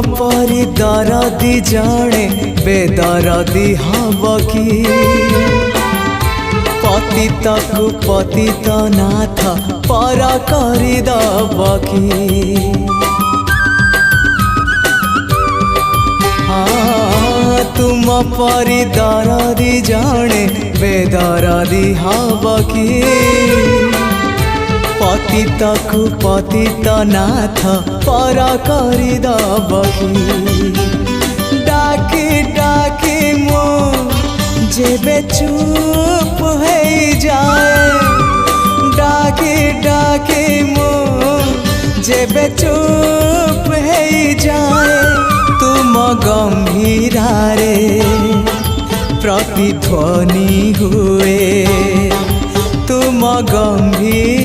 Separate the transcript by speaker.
Speaker 1: परी दरदी जड़े बेदरदी हब कि पतित को पतित नाथ पर करदब कि तुम परी दरदी जड़े बेदरदी हब कि पतित को पतित नाथ पर करदब कि डाकी डाकी मो जेबे चुप हो जाए डाकी डाकी मो जेबे चुप हो जाए तुम गंभीरारे प्रतिध्वनि हुए तुम गंभीर